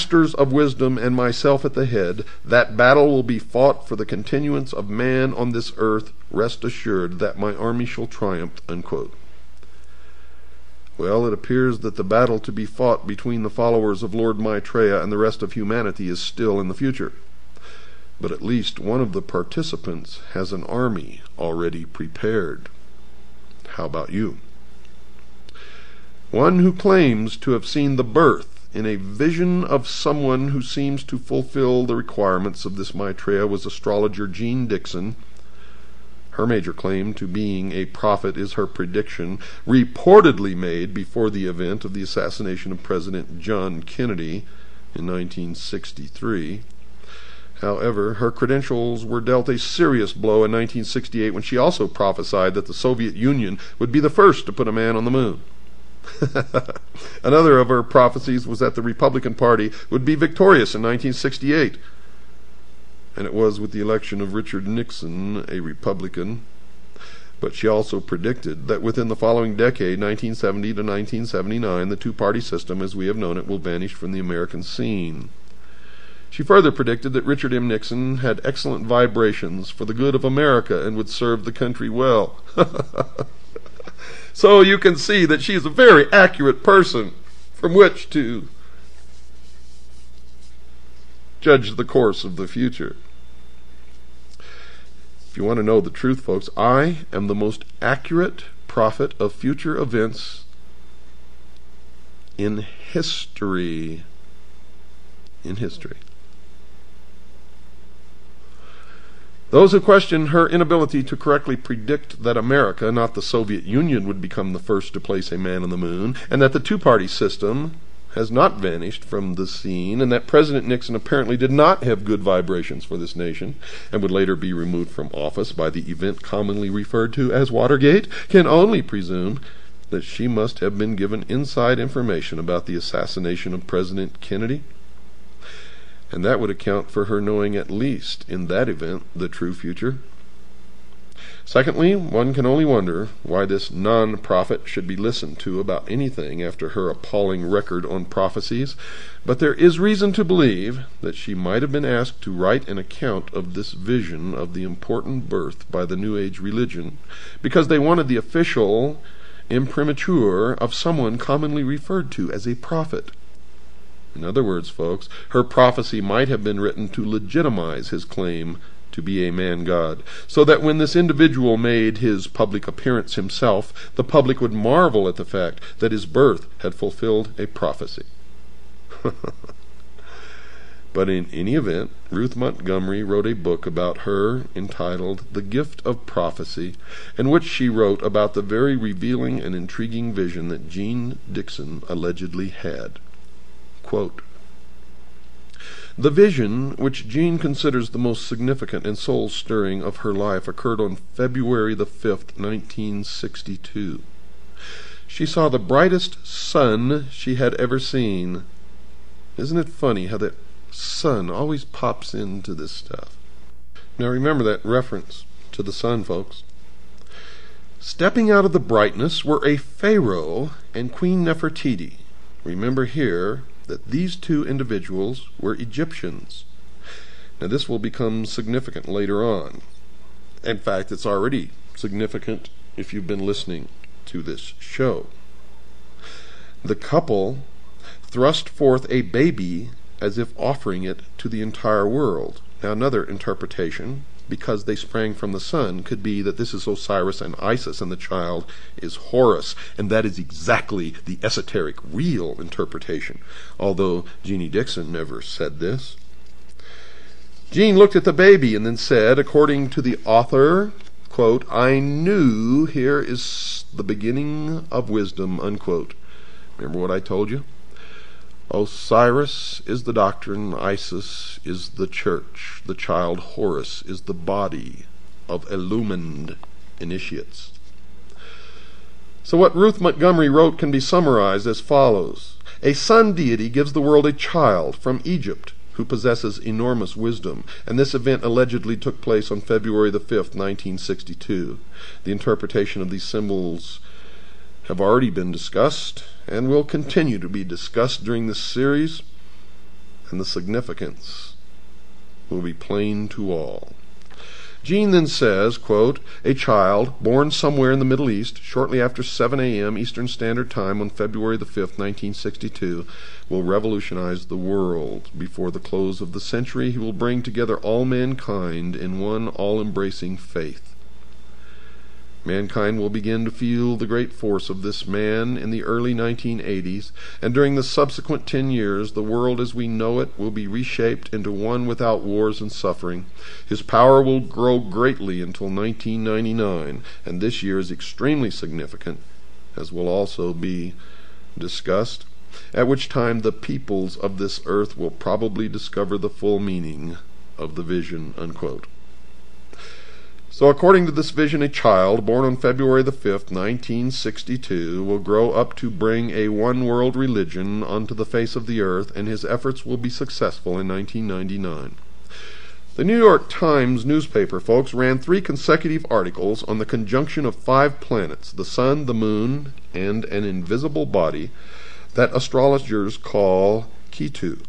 masters of wisdom and myself at the head, that battle will be fought for the continuance of man on this earth. Rest assured that my army shall triumph." Unquote. Well, it appears that the battle to be fought between the followers of Lord Maitreya and the rest of humanity is still in the future. But at least one of the participants has an army already prepared. How about you? One who claims to have seen the birth in a vision of someone who seems to fulfill the requirements of this Maitreya was astrologer Jean Dixon. Her major claim to being a prophet is her prediction, reportedly made before the event of the assassination of President John Kennedy in 1963. However, her credentials were dealt a serious blow in 1968 when she also prophesied that the Soviet Union would be the first to put a man on the moon. Another of her prophecies was that the Republican Party would be victorious in 1968. And it was with the election of Richard Nixon, a Republican. But she also predicted that within the following decade, 1970 to 1979, the two-party system, as we have known it, will vanish from the American scene. She further predicted that Richard M. Nixon had excellent vibrations for the good of America and would serve the country well. So you can see that she is a very accurate person from which to judge the course of the future. If you want to know the truth, folks, I am the most accurate prophet of future events in history. In history. Those who question her inability to correctly predict that America, not the Soviet Union, would become the first to place a man on the moon, and that the two-party system has not vanished from the scene, and that President Nixon apparently did not have good vibrations for this nation, and would later be removed from office by the event commonly referred to as Watergate, can only presume that she must have been given inside information about the assassination of President Kennedy. And that would account for her knowing at least, in that event, the true future. Secondly, one can only wonder why this non-prophet should be listened to about anything after her appalling record on prophecies, but there is reason to believe that she might have been asked to write an account of this vision of the important birth by the New Age religion, because they wanted the official imprimatur of someone commonly referred to as a prophet. In other words, folks, her prophecy might have been written to legitimize his claim to be a man-god, so that when this individual made his public appearance himself, the public would marvel at the fact that his birth had fulfilled a prophecy. But in any event, Ruth Montgomery wrote a book about her entitled The Gift of Prophecy, in which she wrote about the very revealing and intriguing vision that Jean Dixon allegedly had. Quote, "The vision, which Jean considers the most significant and soul-stirring of her life, occurred on February the 5th, 1962. She saw the brightest sun she had ever seen." Isn't it funny how that sun always pops into this stuff? Now remember that reference to the sun, folks. "Stepping out of the brightness were a pharaoh and Queen Nefertiti." Remember here that these two individuals were Egyptians. Now this will become significant later on. In fact, it's already significant if you've been listening to this show. The couple thrust forth a baby as if offering it to the entire world. Now another interpretation, because they sprang from the sun, could be that this is Osiris and Isis and the child is Horus, and that is exactly the esoteric real interpretation, although Jeannie Dixon never said this. Jean looked at the baby and then said, according to the author, quote, "I knew here is the beginning of wisdom," unquote. Remember what I told you? Osiris is the doctrine, Isis is the church, the child Horus is the body of illumined initiates. So what Ruth Montgomery wrote can be summarized as follows. A sun deity gives the world a child from Egypt who possesses enormous wisdom, and this event allegedly took place on February the 5th, 1962. The interpretation of these symbols have already been discussed and will continue to be discussed during this series. and the significance will be plain to all. Jean then says, quote, "A child born somewhere in the Middle East shortly after 7 a.m. Eastern Standard Time on February the 5th, 1962, will revolutionize the world. Before the close of the century, he will bring together all mankind in one all-embracing faith. Mankind will begin to feel the great force of this man in the early 1980s, and during the subsequent 10 years, the world as we know it will be reshaped into one without wars and suffering. His power will grow greatly until 1999, and this year is extremely significant, as will also be discussed, at which time the peoples of this earth will probably discover the full meaning of the vision," unquote. So according to this vision, a child born on February the 5th, 1962, will grow up to bring a one-world religion onto the face of the earth, and his efforts will be successful in 1999. The New York Times newspaper, folks, ran 3 consecutive articles on the conjunction of 5 planets, the sun, the moon, and an invisible body that astrologers call Ketu,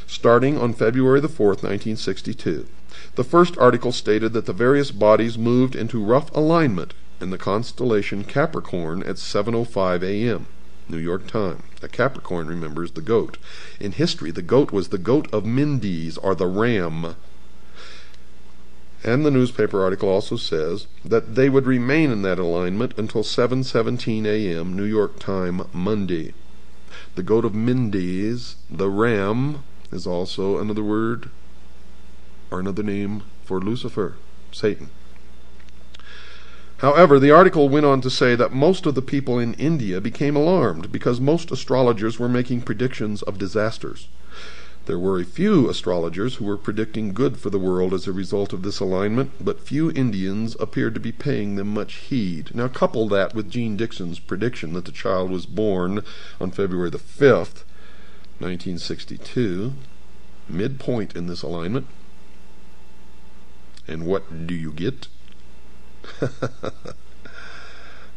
starting on February the 4th, 1962. The first article stated that the various bodies moved into rough alignment in the constellation Capricorn at 7:05 a.m. New York time. A Capricorn, remember, is the goat. In history, the goat was the goat of Mendes, or the ram. And the newspaper article also says that they would remain in that alignment until 7:17 a.m. New York time Monday. The goat of Mendes, the ram, is also another word or another name for LuciFer, Satan. However, the article went on to say that most of the people in India became alarmed because most astrologers were making predictions of disasters. There were a few astrologers who were predicting good for the world as a result of this alignment, but few Indians appeared to be paying them much heed. Now couple that with Jean Dixon's prediction that the child was born on February the 5th, 1962, midpoint in this alignment, and what do you get?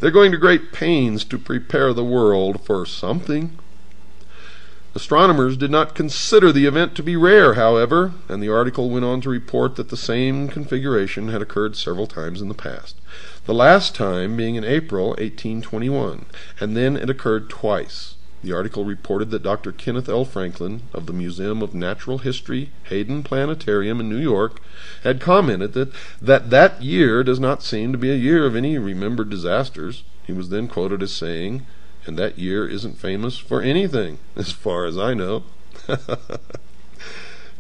They're going to great pains to prepare the world for something. Astronomers did not consider the event to be rare, however, and the article went on to report that the same configuration had occurred several times in the past. The last time being in April 1821, and then it occurred twice. The article reported that Dr. Kenneth L. Franklin of the Museum of Natural History, Hayden Planetarium in New York, had commented that year does not seem to be a year of any remembered disasters. He was then quoted as saying, "And that year isn't famous for anything, as far as I know."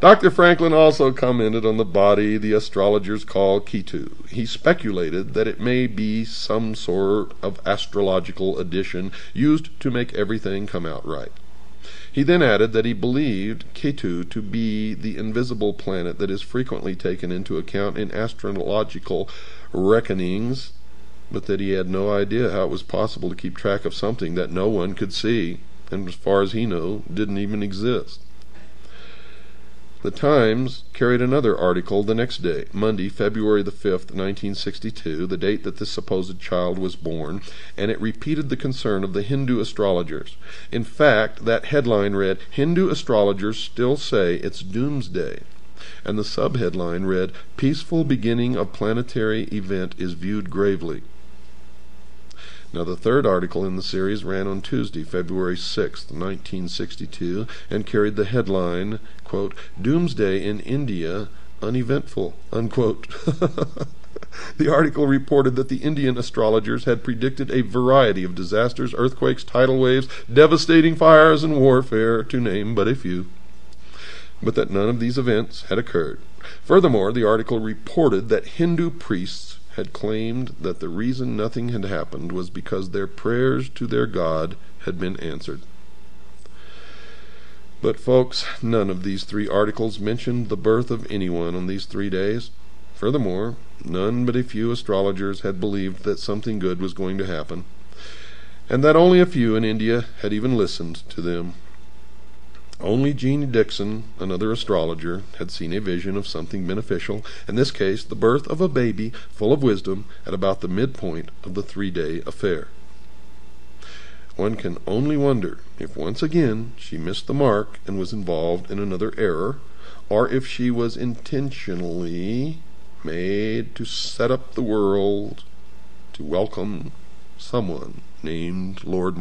Dr. Franklin also commented on the body the astrologers call Ketu. He speculated that it may be some sort of astrological addition used to make everything come out right. He then added that he believed Ketu to be the invisible planet that is frequently taken into account in astrological reckonings, but that he had no idea how it was possible to keep track of something that no one could see, and as far as he knew, didn't even exist. The Times carried another article the next day, Monday, February the 5th, 1962, the date that this supposed child was born, and it repeated the concern of the Hindu astrologers. In fact, that headline read, "Hindu astrologers still say it's doomsday," and the subheadline read, "Peaceful beginning of planetary event is viewed gravely." Now, the third article in the series ran on Tuesday, February 6th, 1962, and carried the headline, quote, "Doomsday in India, uneventful," unquote. The article reported that the Indian astrologers had predicted a variety of disasters, earthquakes, tidal waves, devastating fires, and warfare, to name but a few, but that none of these events had occurred. Furthermore, the article reported that Hindu priests had claimed that the reason nothing had happened was because their prayers to their God had been answered. But folks, none of these 3 articles mentioned the birth of anyone on these 3 days. Furthermore, none but a few astrologers had believed that something good was going to happen, and that only a few in India had even listened to them. Only Jean Dixon, another astrologer, had seen a vision of something beneficial, in this case the birth of a baby full of wisdom at about the midpoint of the 3-day affair. one can only wonder if once again she missed the mark and was involved in another error, or if she was intentionally made to set up the world to welcome someone named Lord